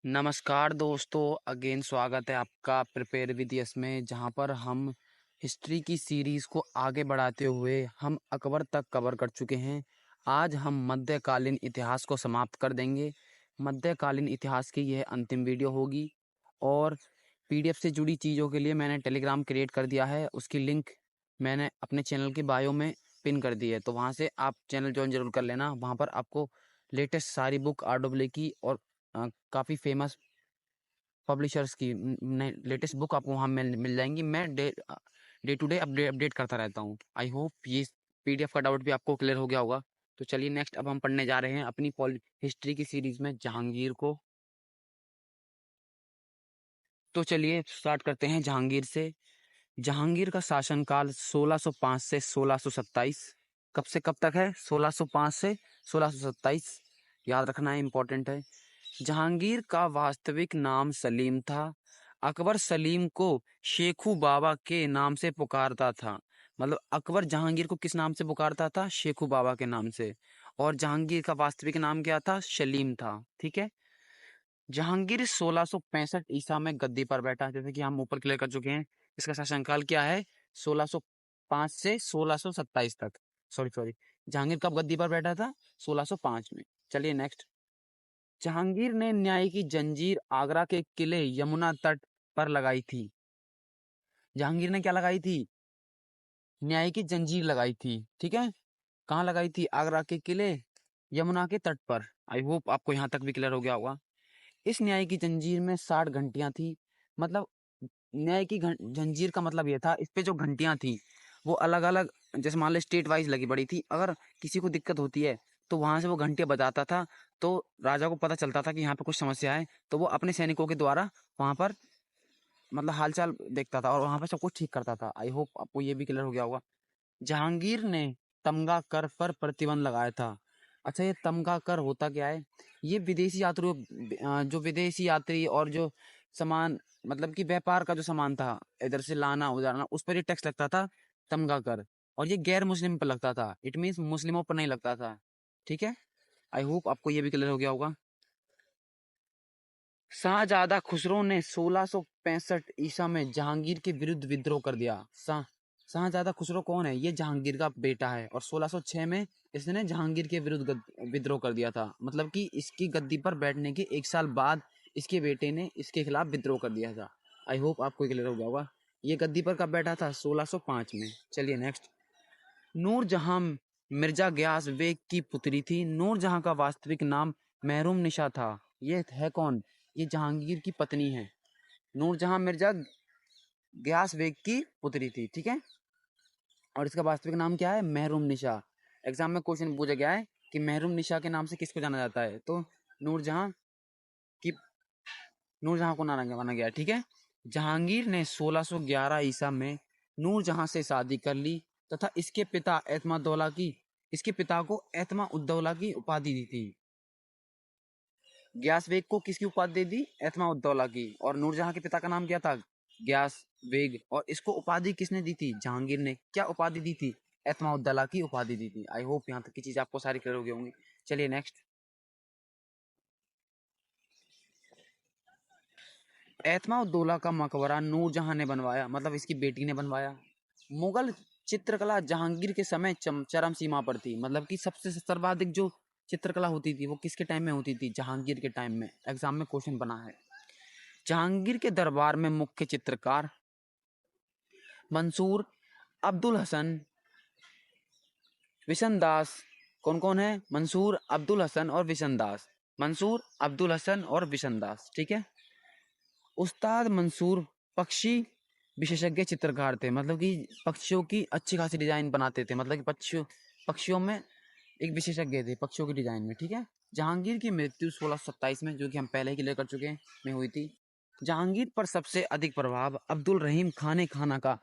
नमस्कार दोस्तों, अगेन स्वागत है आपका प्रिपेयर विद यस में, जहाँ पर हम हिस्ट्री की सीरीज़ को आगे बढ़ाते हुए हम अकबर तक कवर कर चुके हैं। आज हम मध्यकालीन इतिहास को समाप्त कर देंगे। मध्यकालीन इतिहास की यह अंतिम वीडियो होगी और पीडीएफ से जुड़ी चीज़ों के लिए मैंने टेलीग्राम क्रिएट कर दिया है। उसकी लिंक मैंने अपने चैनल की बायो में पिन कर दी है, तो वहाँ से आप चैनल ज्वाइन जरूर कर लेना। वहाँ पर आपको लेटेस्ट सारी बुक आरडब्ल्यू की और काफ़ी फेमस पब्लिशर्स की लेटेस्ट बुक आपको वहाँ मिल जाएंगी। मैं डे टू डे अपडेट करता रहता हूँ। आई होप ये पीडीएफ का डाउट भी आपको क्लियर हो गया होगा। तो चलिए नेक्स्ट अब हम पढ़ने जा रहे हैं अपनी हिस्ट्री की सीरीज में जहांगीर को। तो चलिए स्टार्ट करते हैं जहांगीर से। जहांगीर का शासनकाल 1605 से 1627। कब से कब तक है? 1605 से 1627। याद रखना है, इंपॉर्टेंट है। जहांगीर का वास्तविक नाम सलीम था। अकबर सलीम को शेखू बाबा के नाम से पुकारता था। मतलब अकबर जहांगीर को किस नाम से पुकारता था? शेखू बाबा के नाम से। और जहांगीर का वास्तविक नाम क्या था? सलीम था। ठीक है। जहांगीर 1665 ईसा में गद्दी पर बैठा, जैसे कि हम ऊपर क्लियर कर चुके हैं। इसका शासनकाल क्या है? 1605 से 1627 तक। सॉरी सॉरी, जहांगीर कब गद्दी पर बैठा था? 1605 में। चलिए नेक्स्ट। जहांगीर ने न्याय की जंजीर आगरा के किले यमुना तट पर लगाई थी। जहांगीर ने क्या लगाई थी? न्याय की जंजीर लगाई थी। ठीक है। कहाँ लगाई थी? आगरा के किले यमुना के तट पर। आई होप आपको यहाँ तक भी क्लियर हो गया होगा। इस न्याय की जंजीर में 60 घंटियां थी। मतलब न्याय की जंजीर का मतलब ये था, इस पे जो घंटियां थी वो अलग अलग, जैसे मान लो स्टेट वाइज लगी पड़ी थी। अगर किसी को दिक्कत होती है तो वहां से वो घंटियां बजाता था, तो राजा को पता चलता था कि यहाँ पे कुछ समस्या है, तो वो अपने सैनिकों के द्वारा वहां पर मतलब हालचाल देखता था और वहां पर सब कुछ ठीक करता था। आई होप आपको ये भी क्लियर हो गया होगा। जहांगीर ने तमगा कर पर प्रतिबंध लगाया था। अच्छा, ये तमगा कर होता क्या है? ये विदेशी यात्रियों, जो विदेशी यात्री और जो सामान, मतलब कि व्यापार का जो सामान था इधर से लाना उधारना, उस पर ये टैक्स लगता था, तमगा कर। और ये गैर मुस्लिम पर लगता था। इट मीन्स मुस्लिमों पर नहीं लगता था। ठीक है। आई होप आपको ये भी क्लियर हो गया होगा। शाहजादा खुसरो ने 1665 ईसा में जहांगीर के विरुद्ध विद्रोह कर दिया। शाहजादा खुसरो कौन है? ये जहांगीर का बेटा है और 1606 में इसने जहांगीर के विरुद्ध विद्रोह कर दिया था। मतलब कि इसकी गद्दी पर बैठने के 1 साल बाद इसके बेटे ने इसके खिलाफ विद्रोह कर दिया था। आई होप आपको क्लियर हो गया होगा। ये गद्दी पर कब बैठा था? 1605 में। चलिए नेक्स्ट। नूरजहां मिर्जा गयास बेग की पुत्री थी। नूरजहां का वास्तविक नाम महरूम निशा था। ये है कौन? ये जहांगीर की पत्नी है। नूरजहां मिर्जा गयास बेग की पुत्री थी। ठीक है। और इसका वास्तविक नाम क्या है? महरूम निशा। एग्जाम में क्वेश्चन पूछा गया है कि महरूम निशा के नाम से किसको जाना जाता है, तो नूरजहां की, नूरजहां को माना गया। ठीक है। जहांगीर ने 1611 ईसा में नूरजहां से शादी कर ली तथा इसके पिता को एतमा उद्दौला की उपाधि दी थी। ग्यास बेग को किसकी उपाधि दे दी? एतमा उद्दौला की। और नूरजहां के पिता का नाम क्या था? ग्यास बेग। और इसको उपाधि किसने दी थी? जहांगीर ने। क्या उपाधि दी थी? एतमा उद्दौला की उपाधि दी थी। आई होप यहाँ तक की चीज आपको सारी क्लियर हो गई होंगी। चलिए नेक्स्ट। एतमा उद्दौला का मकबरा नूरजहां ने बनवाया, मतलब इसकी बेटी ने बनवाया। मुगल चित्रकला जहांगीर के समय चरम सीमा पर थी। मतलब कि सबसे सर्वाधिक जो चित्रकला होती थी वो किसके टाइम में होती थी? जहांगीर के टाइम में। एग्जाम में क्वेश्चन बना है। जहांगीर के दरबार में मुख्य चित्रकार मंसूर, अब्दुल हसन, विशन दास। कौन कौन है? मंसूर, अब्दुल हसन और विशन दास। मंसूर, अब्दुल हसन और विशन दास। ठीक है। उस्ताद मंसूर पक्षी विशेषज्ञ चित्रकार थे। मतलब कि पक्षियों की अच्छी खासी डिजाइन बनाते थे। मतलब कि पक्षियों में एक विशेषज्ञ थे, पक्षियों की डिजाइन में। ठीक है। जहांगीर की मृत्यु 1627 में, जो कि हम पहले ही क्लियर कर चुके हैं, में हुई थी। जहांगीर पर सबसे अधिक प्रभाव अब्दुल रहीम खाने खाना का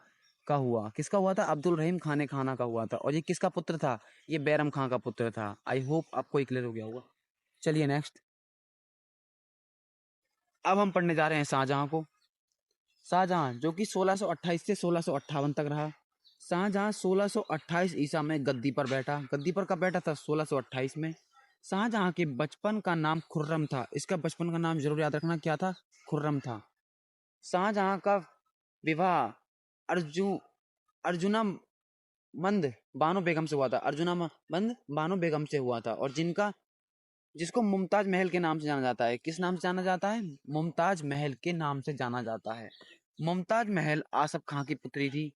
हुआ। किसका हुआ था? अब्दुल रहीम खाने खाना का हुआ था। और ये किसका पुत्र था? ये बैरम खां का पुत्र था। आई होप आपको क्लियर हो गया होगा। चलिए नेक्स्ट। अब हम पढ़ने जा रहे हैं शाहजहां को। शाहजहां जो कि 1628 से 1658 तक रहा। शाहजहां 1628 ईसा में गद्दी पर बैठा। गद्दी पर कब बैठा था? 1628 में। शाहजहां के बचपन का नाम खुर्रम था। इसका बचपन का नाम जरूर याद रखना, क्या था? खुर्रम था। शाहजहां का विवाह अर्जु अर्जुना मंद बानो बेगम से हुआ था। अर्जुना मंद बानो बेगम से हुआ था, और जिसको मुमताज महल के नाम से जाना जाता है। किस नाम से जाना जाता है? मुमताज महल के नाम से जाना जाता है। मुमताज महल आसफ खां की पुत्री थी।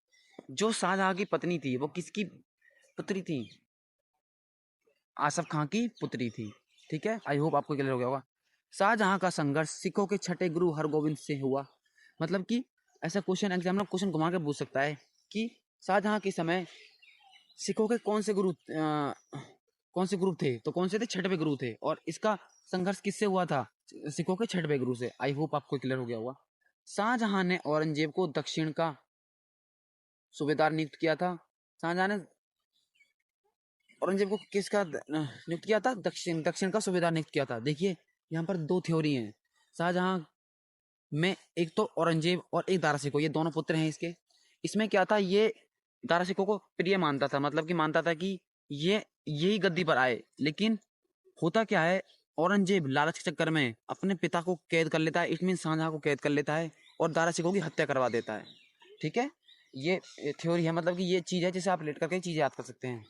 जो शाहजहां की पत्नी थी वो किसकी पुत्री थी? आसफ खां की पुत्री थी। ठीक है, आई होप आपको क्लियर हो गया होगा। शाहजहां का संघर्ष सिखों के छठे गुरु हरगोविंद से हुआ। मतलब कि ऐसा क्वेश्चन एग्जाम में क्वेश्चन घुमा के पूछ सकता है कि शाहजहां के समय सिखों के कौन से गुरु थे? तो कौन से थे? छठवें गुरु थे। और इसका संघर्ष किससे हुआ था? सिखों के छठवें गुरु से। आई होप आपको क्लियर हो गया होगा। शाहजहां ने औरंगजेब को दक्षिण का सूबेदार नियुक्त किया था। शाहजहां ने औरंगजेब को किसका नियुक्त किया था? दक्षिण का सूबेदार नियुक्त किया था। देखिए यहाँ पर दो थ्योरी हैं शाहजहां में, एक तो औरंगजेब और एक दारा शिकोह, ये दोनों पुत्र हैं इसके। इसमें क्या था? ये दारा शिकोह को प्रिय मानता था, मतलब कि मानता था कि ये यही गद्दी पर आए। लेकिन होता क्या है, औरंगजेब लालच के चक्कर में अपने पिता को कैद कर लेता है, इट मीन शाहजहां को कैद कर लेता है और दारा शिकोह की हत्या करवा देता है। ठीक है, ये थ्योरी है, मतलब कि ये चीज है जिसे आप लेट करके चीजें याद कर सकते हैं।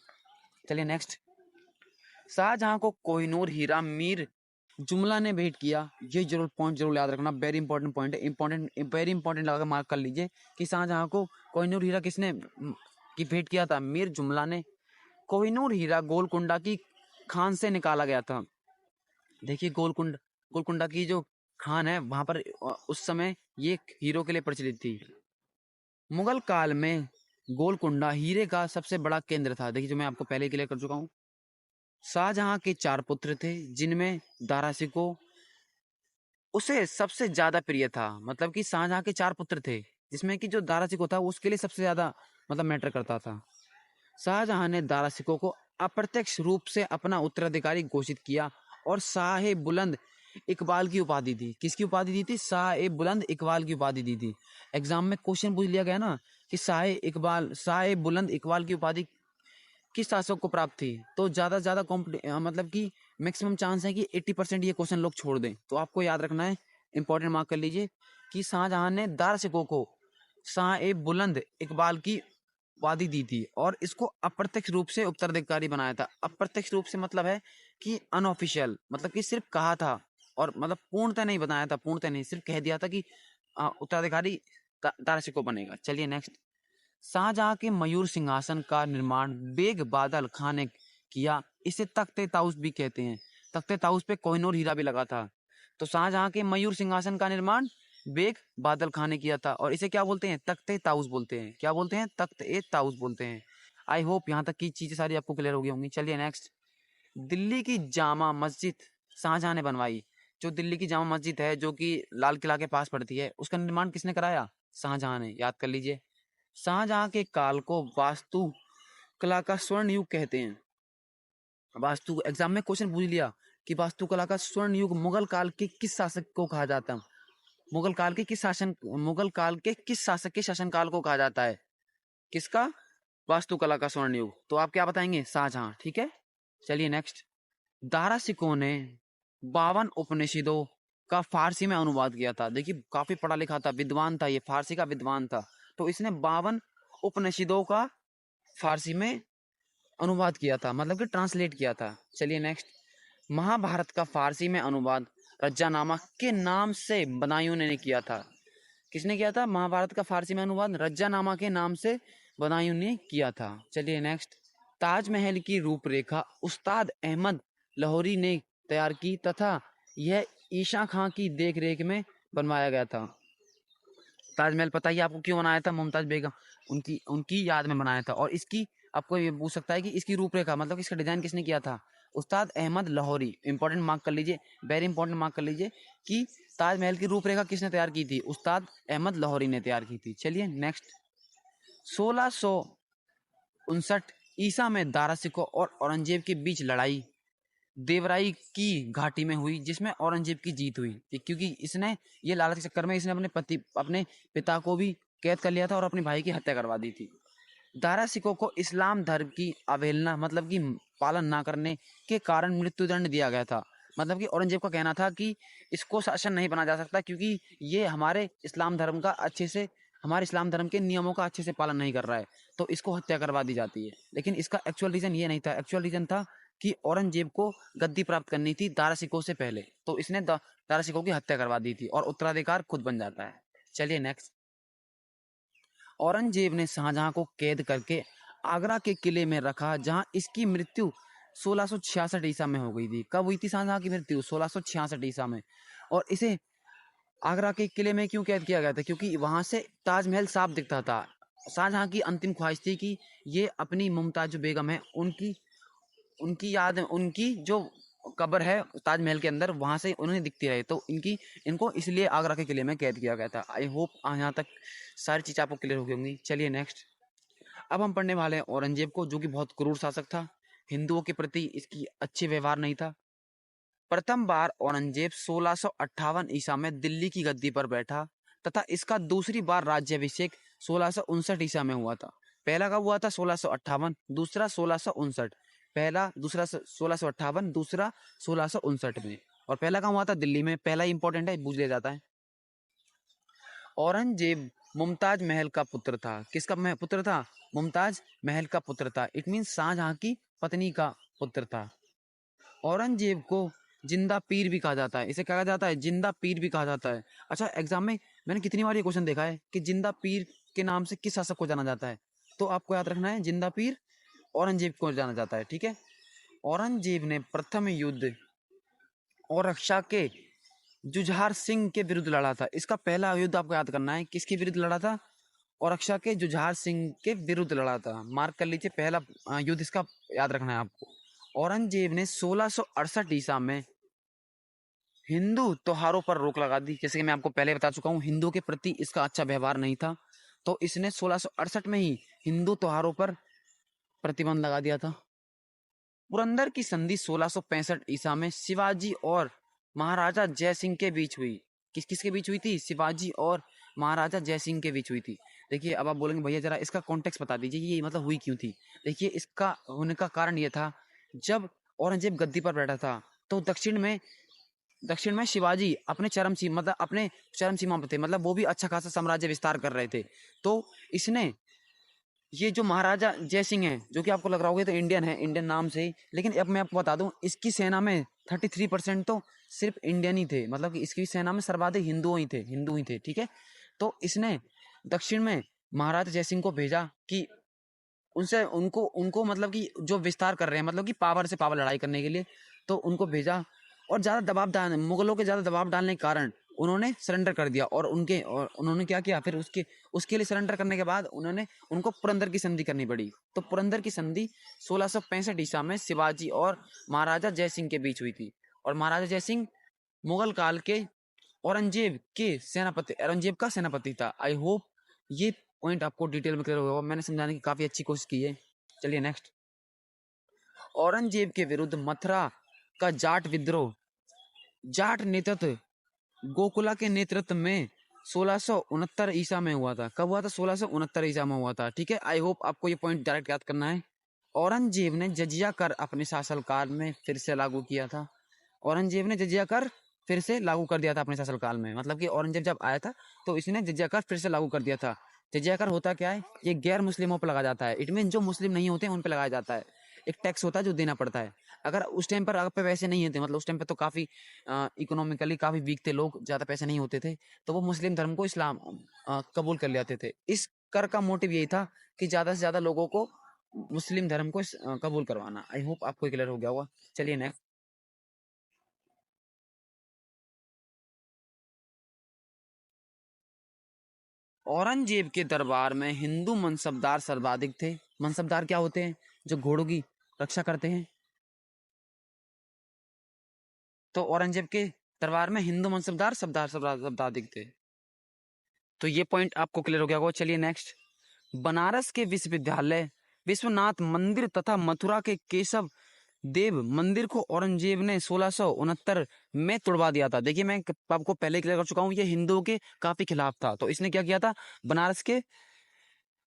चलिए नेक्स्ट। शाहजहां को कोहिनूर हीरा मीर जुमला ने भेंट किया। ये जरूर पॉइंट जरूर याद रखना, वेरी इंपॉर्टेंट पॉइंट है, वेरी इंपॉर्टेंट लगा मार्क कर लीजिए कि शाहजहां को कोहिनूर हीरा किसने की भेंट किया था? मीर जुमला ने। कोहिनूर हीरा गोलकुंडा की खान से निकाला गया था। देखिए गोलकुंडा की जो खान है वहां पर उस समय ये हीरो के लिए प्रचलित थी। मुगल काल में गोलकुंडा हीरे का सबसे बड़ा केंद्र था। देखिए जो मैं आपको पहले क्लियर कर चुका हूँ। शाहजहां के 4 पुत्र थे, जिनमें दारा शिकोह उसे सबसे ज्यादा प्रिय था। मतलब कि शाहजहां के 4 पुत्र थे, जिसमें कि जो दारा शिकोह था उसके लिए सबसे ज्यादा मतलब मैटर करता था। शाहजहां ने दारा शिकोह को अप्रत्यक्ष रूप से अपना उत्तराधिकारी घोषित किया और शाह बुलंद इकबाल की उपाधि दी। किसकी उपाधि दी थी? शाह बुलंद इकबाल की उपाधि दी थी। एग्जाम में क्वेश्चन पूछ लिया गया ना कि शाह बुलंद इकबाल की उपाधि किस शासक को प्राप्त थी, तो ज्यादा से ज्यादा मतलब कि मैक्सिमम चांस है कि 80% ये क्वेश्चन लोग छोड़ दें। तो आपको याद रखना है, इंपॉर्टेंट मार्क कर लीजिए कि शाहजहां ने दारा शिकोह को शाह बुलंद इकबाल की उपाधि दी थी और इसको अप्रत्यक्ष रूप से उत्तराधिकारी बनाया था। अप्रत्यक्ष रूप से मतलब है कि अनऑफिशियल, मतलब कि सिर्फ कहा था और मतलब पूर्णतः नहीं बनाया था, पूर्णतः नहीं, सिर्फ कह दिया था कि उत्तराधिकारी दारा शिकोह बनेगा। चलिए नेक्स्ट। शाहजहां के मयूर सिंहासन का निर्माण बेग बादल खां ने किया। इसे तख्ते ताउस भी कहते हैं। तख्ते ताउस पे कोहिनूर हीरा भी लगा था। तो शाहजहां के मयूर सिंहासन का निर्माण बेग बादल खां ने किया था और इसे क्या बोलते हैं? तख्ते ताउस बोलते हैं। क्या बोलते हैं? तख्ते ताउस बोलते हैं। आई होप यहाँ तक की चीजें सारी आपको क्लियर हो गई होंगी। चलिए नेक्स्ट। दिल्ली की जामा मस्जिद शाहजहां ने बनवाई। जो दिल्ली की जामा मस्जिद है जो कि लाल किला के पास पड़ती है, उसका निर्माण किसने कराया? शाहजहां ने। याद कर लीजिए। शाहजहां के काल को वास्तु कला का स्वर्ण युग कहते हैं। वास्तु एग्जाम में क्वेश्चन पूछ लिया कि वास्तुकला का स्वर्ण युग मुगल काल के किस शासक को कहा जाता है? मुगल काल के किस शासक के शासनकाल को कहा जाता है? किसका? वास्तुकला का स्वर्ण युग। तो आप क्या बताएंगे? शाहजहां। ठीक है, चलिए नेक्स्ट। दारा शिकोह ने 52 उपनिषदों का फारसी में अनुवाद किया था। देखिए काफी पढ़ा लिखा था, विद्वान था, ये फारसी का विद्वान था। तो इसने 52 उपनिषदों का फारसी में अनुवाद किया था, मतलब कि ट्रांसलेट किया था। चलिए नेक्स्ट। महाभारत का फारसी में अनुवाद रज्जानामा के नाम से बदायूं ने किया था। किसने किया था? महाभारत का फारसी में अनुवाद रज्जानामा के नाम से बदायूं ने किया था। चलिए नेक्स्ट। ताजमहल की रूपरेखा उस्ताद अहमद लाहौरी ने तैयार की तथा यह ईशा खां की देखरेख में बनवाया गया था। ताजमहल पता ही आपको क्यों बनाया था? मुमताज बेगम उनकी उनकी याद में बनाया था। और इसकी आपको ये पूछ सकता है कि इसकी रूपरेखा मतलब इसका डिजाइन किसने किया था? उस्ताद अहमद लाहौरी। इंपॉर्टेंट मार्क कर लीजिए, वेरी इंपॉर्टेंट मार्क कर लीजिए कि ताजमहल की रूपरेखा किसने तैयार की थी? उस्ताद अहमद लाहौरी ने तैयार की थी। चलिए नेक्स्ट। 1659 ईसा में दारा शिकोह और औरंगजेब के बीच लड़ाई देवराई की घाटी में हुई, जिसमें औरंगजेब की जीत हुई थी, क्योंकि इसने ये लालच के चक्कर में इसने अपने पिता को भी कैद कर लिया था और अपने भाई की हत्या करवा दी थी। दारा सिखों को इस्लाम धर्म की अवहेलना मतलब कि पालन ना करने के कारण मृत्युदंड दिया गया था। मतलब कि औरंगजेब का कहना था कि इसको शासन नहीं बना जा सकता क्योंकि ये हमारे इस्लाम धर्म का अच्छे से हमारे इस्लाम धर्म के नियमों का अच्छे से पालन नहीं कर रहा है, तो इसको हत्या करवा दी जाती है। लेकिन इसका एक्चुअल रीजन ये नहीं था, एक्चुअल रीजन था कि औरंगजेब को गद्दी प्राप्त करनी थी दारा सिखों से पहले, तो इसने दारा सिखों की हत्या करवा दी थी और उत्तराधिकार खुद बन जाता है। चलिए नेक्स्ट। औरंगजेब ने शाहजहां को कैद करके आगरा के किले में रखा, जहां इसकी मृत्यु 1666 ईसा में हो गई थी। कब हुई थी शाहजहां की मृत्यु? 1666 ईसा में। और इसे आगरा के किले में क्यों कैद किया गया था? क्योंकि वहां से ताजमहल साफ दिखता था। शाहजहां की अंतिम ख्वाहिश थी कि ये अपनी मुमताज जो बेगम है उनकी उनकी याद उनकी जो कब्र है ताजमहल के अंदर वहां से उन्हें दिखती रहे, तो इनको इसलिए आगरा के किले में कैद किया गया था। आई होप यहाँ तक सारी चीज़ आपको क्लियर हो गई होंगी। चलिए नेक्स्ट। अब हम पढ़ने वाले हैं औरंगजेब को, जो कि बहुत क्रूर शासक था। हिंदुओं के प्रति इसकी अच्छे व्यवहार नहीं था। प्रथम बार औरंगजेब 1658 ईसा में दिल्ली की गद्दी पर बैठा तथा इसका दूसरी बार राज्याभिषेक 1659 ईसा में हुआ था। पहला कब हुआ था? 1658, दूसरा 1659। पहला दूसरा 1658, दूसरा 1659 में। और पहला कहाँ हुआ था? दिल्ली में। पहला इंपॉर्टेंट है, पूछ लिया जाता है। औरंगजेब मुमताज महल का पुत्र था। किसका पुत्र था? मुमताज महल का पुत्र था। इट मीन्स शाहजहां की पत्नी का पुत्र था। औरंगजेब को जिंदा पीर भी कहा जाता है। इसे क्या कहा जाता है? जिंदा पीर भी कहा जाता है। अच्छा, एग्जाम में मैंने कितनी बार ये क्वेश्चन देखा है कि जिंदा पीर के नाम से किस शासक को जाना जाता है, तो आपको याद रखना है जिंदा पीर औरंगजेब को जाना जाता है। ठीक है। औरंगजेब ने प्रथम युद्ध औरक्षा के जुझार सिंह के विरुद्ध लड़ा था। इसका पहला युद्ध आपको याद करना है, किसके विरुद्ध लड़ा था? औरक्षा के जुझार सिंह के विरुद्ध लड़ा था। मार्क कर लीजिए, पहला युद्ध इसका याद रखना है आपको। औरंगजेब ने 1668 ईसा में हिंदू त्योहारों पर रोक लगा दी। जैसे कि मैं आपको पहले बता चुका हूँ, हिंदुओं के प्रति इसका अच्छा व्यवहार नहीं था, तो इसने 1668 में ही हिंदू त्योहारों पर प्रतिबंध लगा दिया था। पुरंदर की संधि 1665 ईसा में शिवाजी और महाराजा जय सिंह के बीच हुई। किस किस के बीच हुई थी? शिवाजी और महाराजा जय सिंह के बीच हुई थी। देखिए, अब आप बोलेंगे भैया जरा इसका कॉन्टेक्स्ट बता दीजिए, ये मतलब हुई क्यों थी? देखिए, इसका होने का कारण ये था, जब औरंगजेब गद्दी पर बैठा था तो दक्षिण में शिवाजी अपने चरम सीमा पर थे, मतलब वो भी अच्छा खासा साम्राज्य विस्तार कर रहे थे। तो इसने ये जो महाराजा जय सिंह है, जो कि आपको लग रहा होगा तो इंडियन है, इंडियन नाम से ही, लेकिन अब मैं आपको बता दूं इसकी सेना में 33% तो सिर्फ इंडियन ही थे, मतलब कि इसकी सेना में सर्वाधिक हिंदू ही थे। ठीक है। तो इसने दक्षिण में महाराजा जय सिंह को भेजा कि उनसे उनको उनको मतलब कि जो विस्तार कर रहे हैं, मतलब कि पावर से पावर लड़ाई करने के लिए, तो उनको भेजा। और ज्यादा मुगलों के ज्यादा दबाव डालने के कारण उन्होंने सरेंडर कर दिया। और उन्होंने क्या किया फिर उसके लिए सरेंडर करने के बाद उनको पुरंदर की संधि करनी पड़ी। तो पुरंदर की संधि 1665 ईसा में शिवाजी और महाराजा जय सिंह के बीच हुई थी। और महाराजा जय सिंह मुगल काल के औरंगजेब का सेनापति था। आई होप ये पॉइंट आपको डिटेल में क्लियर होगा, मैंने समझाने की काफी अच्छी कोशिश की है। चलिए नेक्स्ट। औरंगजेब के विरुद्ध मथुरा का जाट नेतृत्व गोकुला के नेतृत्व में 1669 ईसा में हुआ था। कब हुआ था? 1669 ईसा में हुआ था। ठीक है। आई होप आपको ये पॉइंट डायरेक्ट याद करना है। औरंगजेब ने जजिया कर अपने शासनकाल में फिर से लागू किया था। औरंगजेब ने जजिया कर फिर से लागू कर दिया था अपने शासनकाल में, मतलब कि औरंगजेब जब आया था तो इसने जजिया कर फिर से लागू कर दिया था। जजिया कर होता क्या है? ये गैर मुस्लिमों पर लगाया जाता है। इट मीन जो मुस्लिम नहीं होते उन पर लगाया जाता है। एक टैक्स होता है जो देना पड़ता है। अगर उस टाइम पर आप पे पैसे नहीं होते, मतलब उस टाइम पे तो काफी इकोनॉमिकली काफी वीक थे लोग, ज्यादा पैसे नहीं होते थे, तो वो मुस्लिम धर्म को कबूल कर लेते थे। इस कर का मोटिव यही था कि ज्यादा से ज्यादा लोगों को मुस्लिम धर्म को कबूल करवाना। आई होप आपको क्लियर हो गया होगा। चलिए नेक्स्ट। औरंगजेब के दरबार में हिंदू मनसबदार सर्वाधिक थे। मनसबदार क्या होते हैं? जो घोड़ों की रक्षा करते हैं। तो औरंगजेब के दरबार में हिंदू मनसबदार सर्वाधिक थे। तो ये पॉइंट आपको क्लियर हो गया होगा। चलिए नेक्स्ट। बनारस के विश्वविद्यालय, विश्वनाथ मंदिर तथा मथुरा के केशव देव मंदिर को औरंगजेब ने 1669 में तुड़वा दिया था। देखिए, मैं आपको पहले क्लियर कर चुका हूँ, ये हिंदुओं के काफी खिलाफ था। तो इसने क्या किया था? बनारस के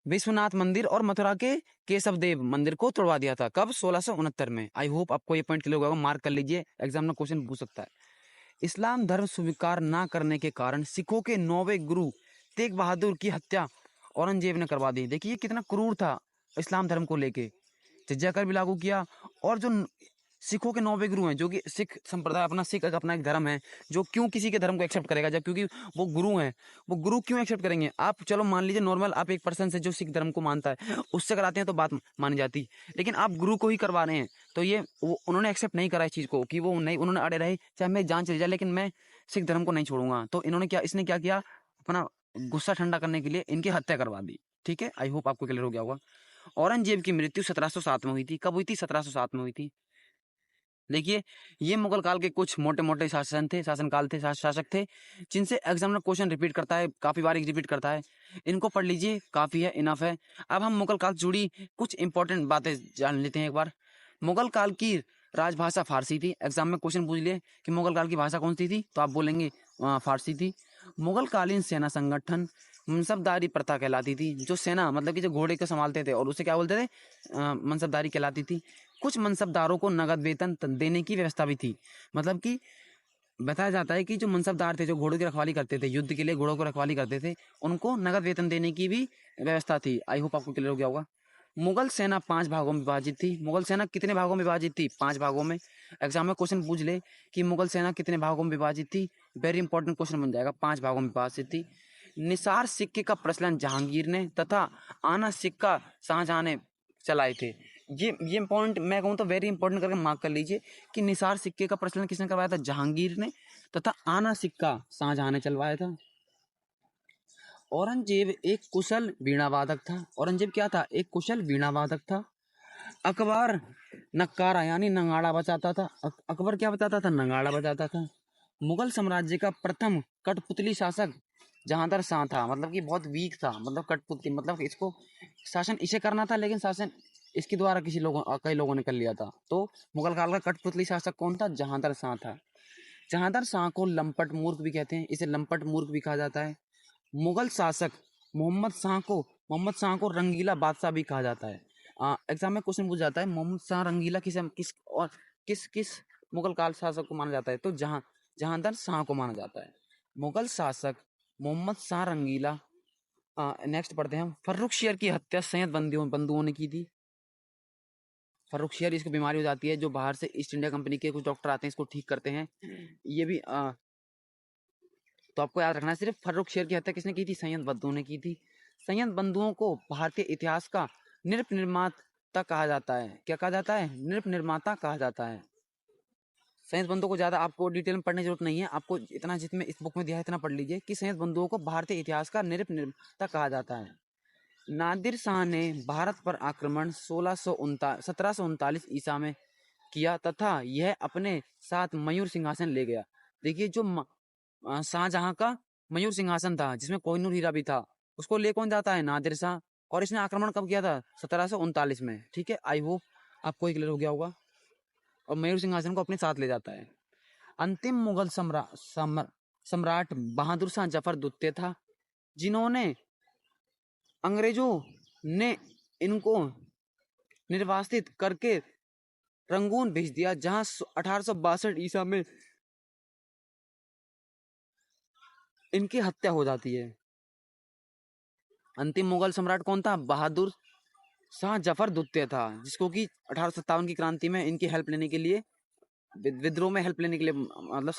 विश्वनाथ मंदिर और मथुरा के केशव देव मंदिर को तोड़वा दिया था। कब? 1669 में। आई होप आपको ये पॉइंट क्लियर होगा, मार्क कर लीजिए, एग्जाम में क्वेश्चन पूछ सकता है। इस्लाम धर्म स्वीकार ना करने के कारण सिखों के 9वें गुरु तेग बहादुर की हत्या औरंगजेब ने करवा दी। देखिए कितना क्रूर था इस्लाम धर्म को लेके, जजिया कर भी लागू किया। और जो सिखों के 9वें गुरु हैं, जो कि सिख संप्रदाय अपना एक धर्म है, जो क्यों किसी के धर्म को एक्सेप्ट करेगा, जब क्योंकि वो गुरु हैं, वो गुरु क्यों एक्सेप्ट करेंगे? आप चलो मान लीजिए नॉर्मल आप एक पर्सन से जो सिख धर्म को मानता है उससे कराते हैं तो बात मानी जाती, लेकिन आप गुरु को ही करवा रहे हैं, तो ये उन्होंने एक्सेप्ट नहीं करा इस चीज़ को कि वो नहीं, उन्होंने अड़े रहे चाहे मेरी जान चली जाए लेकिन मैं सिख धर्म को नहीं छोड़ूंगा। तो इसने क्या किया, अपना गुस्सा ठंडा करने के लिए इनकी हत्या करवा दी। ठीक है, आई होप आपको क्लियर हो गया होगा। औरंगजेब की मृत्यु 1707 में हुई थी। कब हुई थी? 1707 में हुई थी। देखिए ये मुगल काल के कुछ मोटे मोटे शासनकाल थे, शासक थे, जिनसे एग्जामिनर क्वेश्चन रिपीट करता है, काफी बार रिपीट करता है। इनको पढ़ लीजिए, काफी है, इनफ है। अब हम मुगल काल से जुड़ी कुछ इंपॉर्टेंट बातें जान लेते हैं एक बार। मुगल काल की राजभाषा फारसी थी। एग्जाम में क्वेश्चन पूछ लिए कि मुगल काल की भाषा कौन सी थी, तो आप बोलेंगे फारसी थी। मुगल कालीन सेना संगठन मनसबदारी प्रथा कहलाती थी। जो सेना मतलब कि जो घोड़े को संभालते थे और उसे क्या बोलते थे, मनसबदारी कहलाती थी। कुछ मनसबदारों को नगद वेतन देने की व्यवस्था भी थी। मतलब कि बताया जाता है कि जो मनसबदार थे, जो घोड़ों की रखवाली करते थे, युद्ध के लिए घोड़ों को रखवाली करते थे, उनको नगद वेतन देने की भी व्यवस्था थी। आई होप आपको क्लियर हो गया होगा। मुगल सेना 5 भागों में विभाजित थी। मुगल सेना कितने भागों में विभाजित थी? 5 भागों में। एग्जाम में क्वेश्चन पूछ ले कि मुगल सेना कितने भागों में विभाजित थी, वेरी इंपॉर्टेंट क्वेश्चन बन जाएगा। 5 भागों में विभाजित थी। निसार सिक्के का प्रचलन जहांगीर ने तथा आना सिक्का शाहजहां ने चलाए थे। ये इंपॉर्टेंट, मैं कहूँ तो वेरी इंपॉर्टेंट करके मार्क कर लीजिए कि निसार सिक्के का प्रचलन किसने करवाया था? जहांगीर ने, तथा आना सिक्का शाहजहां ने चलवाया था। औरंगजेब एक कुशल वीणा वादक था। औरंगजेब क्या था? एक कुशल वीणा वादक था। अकबर नक्कारा यानी नगाड़ा बजाता था। अकबर क्या बताता था? नगाड़ा बजाता था। मुगल साम्राज्य का प्रथम कठपुतली शासक जहांगीर शाह था। मतलब कि बहुत वीक था, मतलब कठपुतली, मतलब इसको शासन इसे करना था लेकिन शासन इसके द्वारा कई लोगों ने कर लिया था। तो मुगल काल का कठपुतली शासक कौन था? जहांगीर शाह था। जहांगीर शाह को लंपट मूर्ख भी कहते हैं, इसे लंपट मूर्ख भी कहा जाता है। मुगल शासक मोहम्मद शाह को रंगीला बादशाह भी कहा जाता है। एग्जाम में क्वेश्चन पूछ जाता है मोहम्मद शाह रंगीला किस मुगल काल शासक को माना जाता है? तो जहांगीर शाह को माना जाता है। मुगल शासक मोहम्मद शाह रंगीला। नेक्स्ट पढ़ते हैं हम। फर्रुखशियर की हत्या संयत बंधुओं ने की थी। फर्रुखशियर इसको बीमारी हो जाती है, जो बाहर से ईस्ट इंडिया कंपनी के कुछ डॉक्टर आते हैं, इसको ठीक करते हैं। ये भी तो आपको याद रखना है, सिर्फ फर्रुखशियर की हत्या किसने की थी? संयत बंधुओं ने की थी। संयत बंधुओं को भारतीय इतिहास का नृप निर्माता कहा जाता है। क्या कहा जाता है? नृप निर्माता कहा जाता है। संयत बंधुओं को ज़्यादा आपको डिटेल में पढ़ने की जरूरत नहीं है, आपको इतना जितने इस बुक में दिया है इतना पढ़ लीजिए कि संयत बंधुओं को भारतीय इतिहास का नृप निर्माता कहा जाता है। नादिर शाह ने भारत पर आक्रमण 1739 ईसा में किया तथा यह अपने साथ मयूर सिंहासन ले गया। देखिए जो शाहजहां का मयूर सिंहासन था जिसमें कोहिनूर हीरा भी था, उसको ले कौन जाता है? नादिर शाह। और इसने आक्रमण कब किया था? 1739 में। ठीक है, आई होप आपको क्लियर हो गया होगा। और मयूर सिंहासन को अपने साथ ले जाता है। अंतिम मुगल सम्राट बहादुर शाह जफर द्वितीय था, जिन्होंने अंग्रेजों ने इनको निर्वासित करके रंगून भेज दिया, जहां 1862 ईसा में इनकी हत्या हो जाती है। अंतिम मुगल सम्राट कौन था? बहादुर शाह जफर द्वितीय था, जिसको कि 1857 की क्रांति में इनकी हेल्प लेने के लिए, विद्रोह में हेल्प लेने के लिए मतलब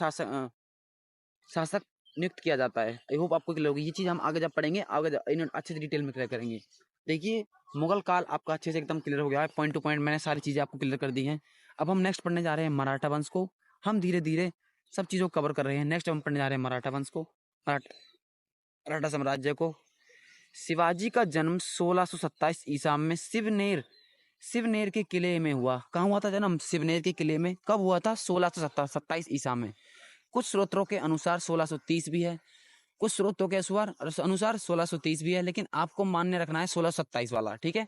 शासक नियुक्त किया जाता है। आई होप आपको क्लियर होगी ये चीज़। हम आगे जब पढ़ेंगे आगे अच्छे से डिटेल में क्लियर करेंगे। देखिए मुगल काल आपका अच्छे से एकदम क्लियर हो गया है, पॉइंट टू पॉइंट मैंने सारी चीज़ें आपको क्लियर कर दी हैं। अब हम नेक्स्ट पढ़ने जा रहे हैं मराठा वंश को। हम धीरे धीरे सब चीज़ों को कवर कर रहे हैं। नेक्स्ट हम पढ़ने जा रहे हैं मराठा वंश को, मराठा साम्राज्य को। शिवाजी का जन्म 1627 ईसा में शिवनेर के किले में हुआ। कहाँ हुआ था जन्म? शिवनेर के किले में। कब हुआ था? 1627 ईसा में। कुछ स्रोतों के अनुसार 1630 भी है, कुछ स्रोतों के अनुसार 1630 भी है, लेकिन आपको मान्य रखना है 1627 वाला। ठीक है।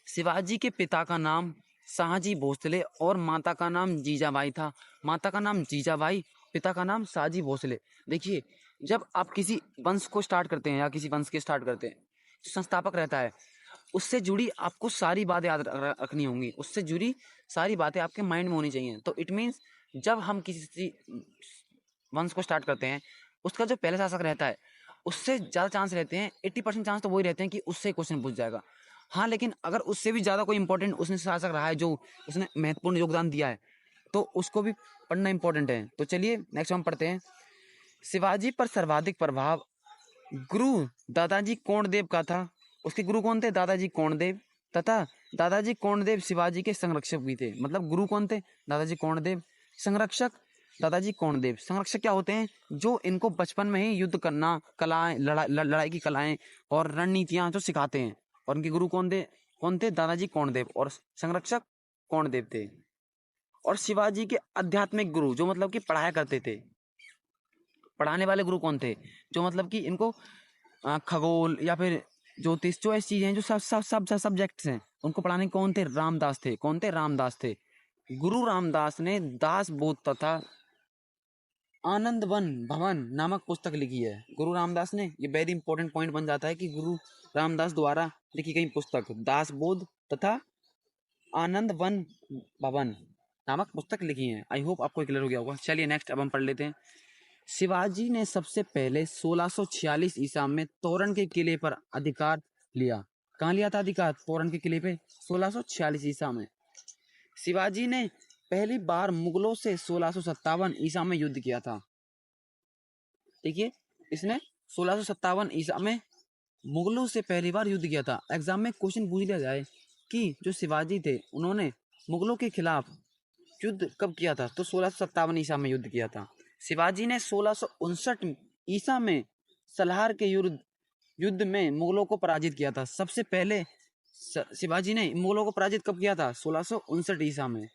शिवाजी के पिता का नाम शाहजी भोसले और माता का नाम जीजाबाई था। माता का नाम जीजाबाई, पिता का नाम शाहजी भोसले। देखिए जब आप किसी वंश को स्टार्ट करते हैं या किसी वंश के स्टार्ट करते हैं, संस्थापक रहता है, उससे जुड़ी आपको सारी बातें याद रखनी होंगी, उससे जुड़ी सारी बातें आपके माइंड में होनी चाहिए। तो इट मीन्स जब हम किसी वंश को स्टार्ट करते हैं, उसका जो पहले शासक रहता है उससे ज़्यादा चांस रहते हैं, 80% चांस तो वही रहते हैं कि उससे क्वेश्चन पूछ जाएगा। हाँ, लेकिन अगर उससे भी ज़्यादा कोई इंपॉर्टेंट उसने शासक रहा है, जो उसने महत्वपूर्ण योगदान दिया है, तो उसको भी पढ़ना इंपॉर्टेंट है। तो चलिए नेक्स्ट हम पढ़ते हैं। शिवाजी पर सर्वाधिक प्रभाव गुरु दादाजी कोंडदेव का था। उसके गुरु कौन थे? दादाजी कोंडदेव। तथा दादाजी कोंडदेव शिवाजी के संरक्षक भी थे। मतलब गुरु कौन थे? दादाजी कोंडदेव। संरक्षक दादाजी कोंडदेव। संरक्षक क्या होते हैं? जो इनको बचपन में ही युद्ध करना, कलाएं, लड़ाई की कलाएं और रणनीतियां जो सिखाते हैं। और उनके गुरु कौन थे? दादाजी कोंडदेव। और संरक्षक कोंडदेव थे। और शिवाजी के आध्यात्मिक गुरु, जो मतलब कि पढ़ाया करते थे, पढ़ाने वाले गुरु कौन थे? जो मतलब कि इनको खगोल या फिर ज्योतिष, जो ऐसी चीजें, जो सब सब्जेक्ट्स हैं, उनको पढ़ाने कौन थे? रामदास थे। कौन थे? रामदास थे। गुरु रामदास ने दास बोध तथा आनंद वन भवन नामक पुस्तक लिखी है। गुरु रामदास ने, ये वेरी इंपॉर्टेंट पॉइंट बन जाता है कि गुरु रामदास द्वारा लिखी गई पुस्तक दास बोध तथा आनंद वन भवन नामक पुस्तक लिखी है। आई होप आपको क्लियर हो गया होगा। चलिए नेक्स्ट अब हम पढ़ लेते हैं। शिवाजी ने सबसे पहले 1646 ईसा में तोरण के किले पर अधिकार लिया। कहाँ लिया था अधिकार? तोरण के किले पे 1646 ईसा में। शिवाजी ने पहली बार मुगलों से 1657 ईसा में युद्ध किया था। देखिए, इसने 1657 ईसा में मुगलों से पहली बार युद्ध किया था। एग्जाम में क्वेश्चन पूछ लिया जाए कि जो शिवाजी थे उन्होंने मुगलों के खिलाफ युद्ध कब किया था, तो 1657 ईसा में युद्ध किया था। शिवाजी ने 1659 ईसा में सलाहर के युद्ध में मुगलों को पराजित किया था। सबसे पहले शिवाजी ने मुगलों को पराजित कब किया था? 1659 ईसा में।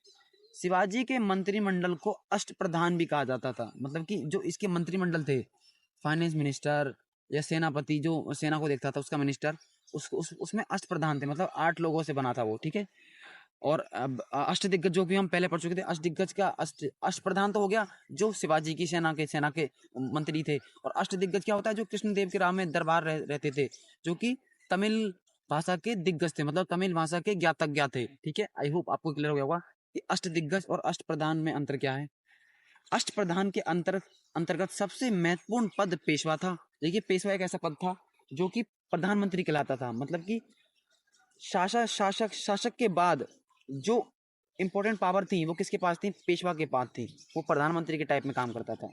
शिवाजी के मंत्रिमंडल को अष्टप्रधान भी कहा जाता था। मतलब कि जो इसके मंत्रिमंडल थे, फाइनेंस मिनिस्टर या सेनापति, जो सेना को देखता था, उसका मिनिस्टर, उसमें अष्टप्रधान थे। मतलब 8 लोगों से बना था वो, ठीक है। और अष्टदिग्गज जो भी हम पहले पढ़ चुके थे, अष्टदिग्गज का अष्टप्रधान तो हो गया जो शिवाजी की सेना के मंत्री थे। और अष्टदिग्गज क्या होता है? जो कृष्णदेव के राह में दरबार रहते थे, जो कि तमिल भाषा के दिग्गज थे, मतलब तमिल भाषा के ज्ञातज्ञ थे, ठीक है। आई होप आपको क्लियर हो गया होगा कि अष्टदिग्गज और अष्टप्रधान में अंतर क्या है। अष्टप्रधान के अंतर्गत सबसे महत्वपूर्ण पद पेशवा था। देखिए, पेशवा एक ऐसा पद था जो कि प्रधानमंत्री कहलाता था। मतलब कि शासक के बाद जो इंपॉर्टेंट पावर थी वो किसके पास थी? पेशवा के पास थी। वो प्रधानमंत्री के टाइप में काम करता था,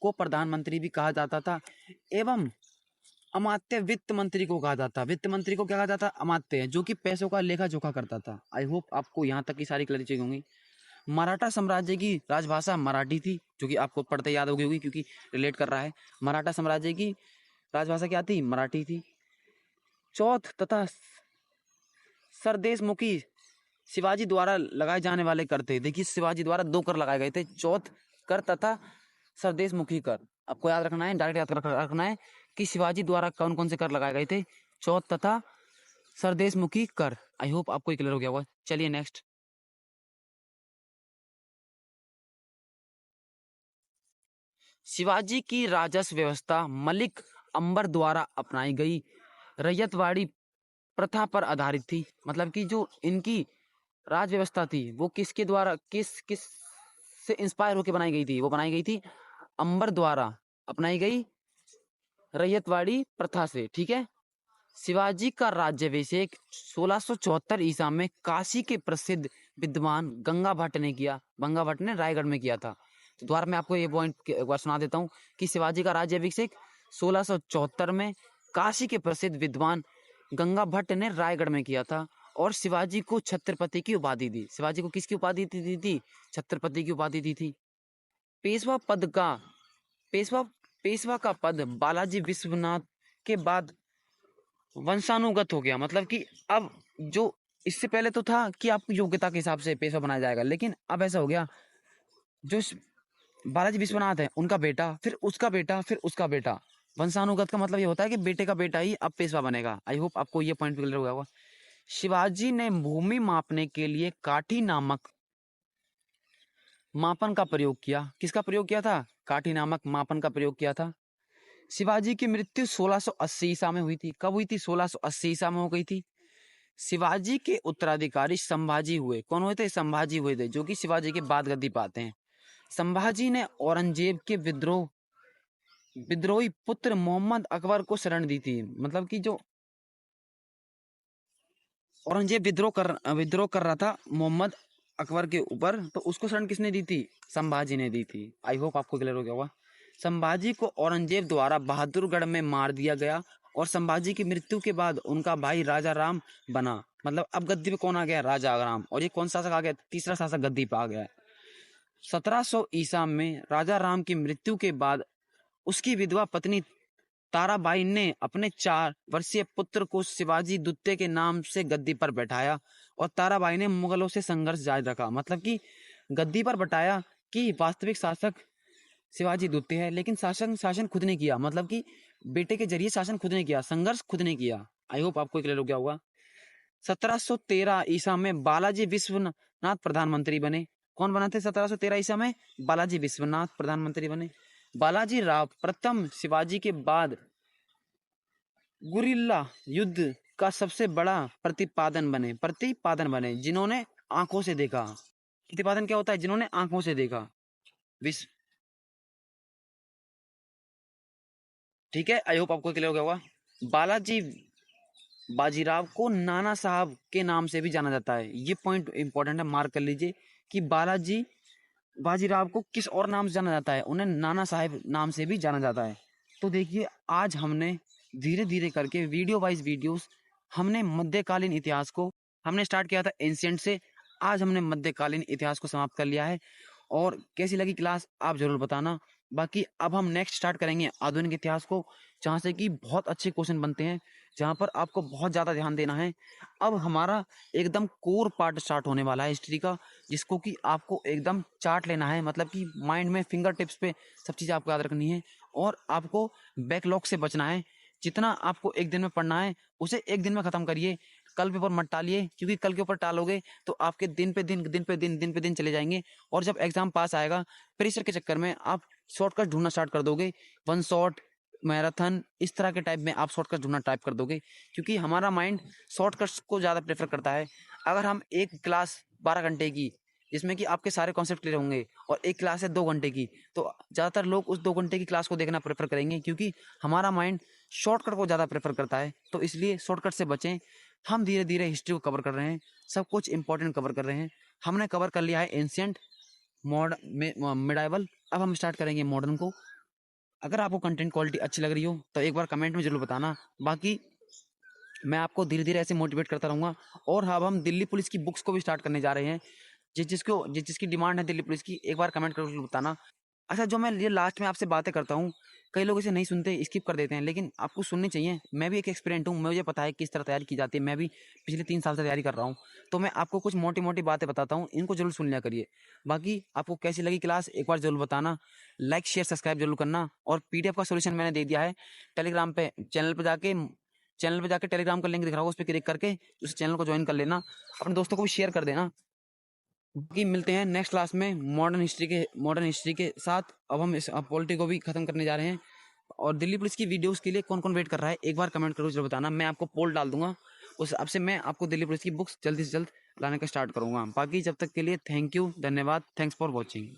को प्रधानमंत्री भी कहा जाता था। एवं अमात्य वित्त मंत्री को कहा जाता। वित्त मंत्री को क्या कहा जाता? अमात्य, जो कि पैसों का लेखा जोखा करता था। आई होप आपको यहाँ तक की सारी क्लैरिटी होंगी। मराठा साम्राज्य की राजभाषा मराठी थी, जो कि आपको पढ़ते याद होगी क्योंकि रिलेट कर रहा है। मराठा साम्राज्य की राजभाषा क्या थी? मराठी थी। चौथ तथा सरदेशमुखी शिवाजी द्वारा लगाए जाने वाले कर थे। देखिए, शिवाजी द्वारा 2 कर लगाए गए थे, चौथ कर तथा सरदेशमुखी कर। आपको याद रखना है, डायरेक्ट याद रखना है कि शिवाजी द्वारा कौन कौन से कर लगाए गए थे? चौथ तथा सरदेशमुखी कर। आई होप आपको क्लियर हो गया होगा। चलिए नेक्स्ट। शिवाजी की राजस्व व्यवस्था मलिक अंबर द्वारा अपनाई गई रैयतवाड़ी प्रथा पर आधारित थी। मतलब कि जो इनकी राज व्यवस्था थी वो किसके द्वारा, किस से इंस्पायर होकर बनाई गई थी? वो बनाई गई थी अंबर द्वारा अपनाई गई रैयतवाड़ी प्रथा से, ठीक है। शिवाजी का राज्याभिषेक 1674 ईसा में काशी के प्रसिद्ध विद्वान गंगा भट्ट ने किया। गंगा भट्ट ने रायगढ़ में किया था। तो द्वारा मैं आपको ये पॉइंट एक बार सुना देता हूँ कि शिवाजी का राज्याभिषेक 1674 में काशी के प्रसिद्ध विद्वान गंगा भट्ट ने रायगढ़ में किया था। और शिवाजी को छत्रपति की उपाधि दी। शिवाजी को किसकी उपाधि दी थी? छत्रपति की उपाधि दी थी। पेशवा पद का पेशवा का पद बालाजी विश्वनाथ के बाद वंशानुगत हो गया। मतलब कि अब जो इससे पहले तो था कि आपकी योग्यता के हिसाब से पेशवा बनाया जाएगा, लेकिन अब ऐसा हो गया, जो बालाजी विश्वनाथ है उनका बेटा, फिर उसका बेटा, फिर उसका बेटा। वंशानुगत का मतलब ये होता है कि बेटे का बेटा ही अब पेशवा बनेगा। आई होप आपको ये पॉइंट क्लियर हो गया होगा। शिवाजी ने भूमि मापने के लिए काठी नामक मापन का प्रयोग किया। किसका प्रयोग किया था? काठी नामक मापन का प्रयोग किया था। शिवाजी की मृत्यु 1680 ईसा में हुई थी। कब हुई थी? 1680 ईसा में हो गई थी। शिवाजी के उत्तराधिकारी संभाजी हुए। कौन हुए थे? संभाजी हुए थे, जो कि शिवाजी के बाद गद्दी पे आते हैं। संभाजी ने औरंगजेब के विद्रोही पुत्र मोहम्मद अकबर को शरण दी थी। मतलब कि जो औरंगजेब विद्रोह कर रहा था मोहम्मद अकबर के ऊपर, तो उसको शरण किसने दी थी? संभाजी ने दी थी। आई होप आपको क्लियर हो गया होगा। संभाजी को औरंगजेब द्वारा बहादुरगढ़ में मार दिया गया और संभाजी की मृत्यु के बाद उनका भाई राजा राम बना। मतलब अब गद्दी पे कौन आ गया? राजा राम। और ये कौन सा शासक आ गया? तीसरा शासक गद्दी पे आ गया। 1700 ईसा में राजा राम की मृत्यु के बाद उसकी विधवा पत्नी ताराबाई ने अपने 4 वर्षीय पुत्र को शिवाजी द्वितीय के नाम से गद्दी पर बैठाया और ताराबाई ने मुगलों से संघर्ष जारी रखा। मतलब कि गद्दी पर बैठाया कि वास्तविक शासक शिवाजी द्वितीय है, लेकिन शासन खुद ने किया। मतलब कि बेटे के जरिए शासन खुद ने किया, संघर्ष खुद ने किया। आई होप आपको क्लियर हो गया होगा। 1713 ईसा में बालाजी विश्वनाथ प्रधानमंत्री बने। कौन बना थे 1713 ईसा में? बालाजी विश्वनाथ प्रधानमंत्री बने। बालाजी राव प्रथम शिवाजी के बाद गुरिल्ला युद्ध का सबसे बड़ा प्रतिपादन बने, जिन्होंने आंखों से देखा। प्रतिपादन क्या होता है? जिन्होंने आंखों से देखा। विश्व ठीक है, आई होप आपको क्लियर हो गया होगा। बालाजी बाजीराव को नाना साहब के नाम से भी जाना जाता है। ये पॉइंट इंपॉर्टेंट है, मार्क कर लीजिए कि बालाजी बाजीराव को किस और नाम से जाना जाता है? उन्हें नाना साहब नाम से भी जाना जाता है। तो देखिए, आज हमने धीरे धीरे करके वीडियो वाइज वीडियोस हमने मध्यकालीन इतिहास को हमने स्टार्ट किया था एंशिएंट से। आज हमने मध्यकालीन इतिहास को समाप्त कर लिया है। और कैसी लगी क्लास आप जरूर बताना। बाकी अब हम नेक्स्ट स्टार्ट करेंगे आधुनिक इतिहास को, जहाँ से कि बहुत अच्छे क्वेश्चन बनते हैं, जहाँ पर आपको बहुत ज़्यादा ध्यान देना है। अब हमारा एकदम कोर पार्ट स्टार्ट होने वाला है हिस्ट्री का, जिसको कि आपको एकदम चार्ट लेना है। मतलब कि माइंड में फिंगर टिप्स पे सब चीज़ें आपको याद रखनी है और आपको बैकलॉग से बचना है। जितना आपको एक दिन में पढ़ना है उसे एक दिन में ख़त्म करिए। कल पेपर मत टालिए, क्योंकि कल के ऊपर टालोगे तो आपके दिन पे दिन चले जाएंगे। और जब एग्जाम पास आएगा, प्रेशर के चक्कर में आप शॉर्टकट ढूंढना स्टार्ट कर दोगे। वन शॉट, मैराथन, इस तरह के टाइप में आप शॉर्टकट ढूंढना टाइप कर दोगे, क्योंकि हमारा माइंड शॉर्टकट्स को ज़्यादा प्रेफर करता है। अगर हम एक क्लास 12 घंटे की, जिसमें कि आपके सारे कॉन्सेप्ट क्लियर होंगे, और एक क्लास है 2 घंटे की, तो ज़्यादातर लोग उस 2 घंटे की क्लास को देखना प्रेफर करेंगे, क्योंकि हमारा माइंड शॉर्टकट को ज़्यादा प्रेफर करता है। तो इसलिए शॉर्टकट से बचें। हम धीरे धीरे हिस्ट्री को कवर कर रहे हैं, सब कुछ इंपॉर्टेंट कवर कर रहे हैं। हमने कवर कर लिया है एंशिएंट, मॉडर्न, मिडाइवल। अब हम स्टार्ट करेंगे मॉडर्न को। अगर आपको कंटेंट क्वालिटी अच्छी लग रही हो तो एक बार कमेंट में जरूर बताना। बाकी मैं आपको धीरे धीरे ऐसे मोटिवेट करता रहूँगा। और अब हम दिल्ली पुलिस की बुक्स को भी स्टार्ट करने जा रहे हैं। जिसकी डिमांड है दिल्ली पुलिस की, एक बार कमेंट करके बताना। अच्छा, जो मैं ये लास्ट में आपसे बातें करता हूँ, कई लोग इसे नहीं सुनते, स्किप कर देते हैं, लेकिन आपको सुननी चाहिए। मैं भी एक एक्सपेरिमेंट हूँ, मुझे पता है किस तरह तैयारी की जाती है। मैं भी पिछले 3 साल से तैयारी कर रहा हूँ, तो मैं आपको कुछ मोटी मोटी बातें बताता हूँ, इनको जरूर सुन लिया करिए। बाकी आपको कैसी लगी क्लास एक बार जरूर बताना। लाइक शेयर सब्सक्राइब जरूर करना। और PDF का सोल्यूशन मैंने दे दिया है टेलीग्राम पे। चैनल पे जाके टेलीग्राम का लिंक दिख रहा होगा, उस पर क्लिक करके उस चैनल को ज्वाइन कर लेना। अपने दोस्तों को भी शेयर कर देना। बाकी मिलते हैं नेक्स्ट क्लास में मॉडर्न हिस्ट्री के साथ। अब हम इस पॉलिटी को भी खत्म करने जा रहे हैं। और दिल्ली पुलिस की वीडियोस के लिए कौन कौन वेट कर रहा है, एक बार कमेंट करो जरूर बताना। मैं आपको पोल डाल दूंगा, उस हिसाब से मैं आपको दिल्ली पुलिस की बुक्स जल्दी से जल्द लाने का स्टार्ट करूंगा। बाकी जब तक के लिए थैंक यू, धन्यवाद, थैंक्स फॉर वॉचिंग।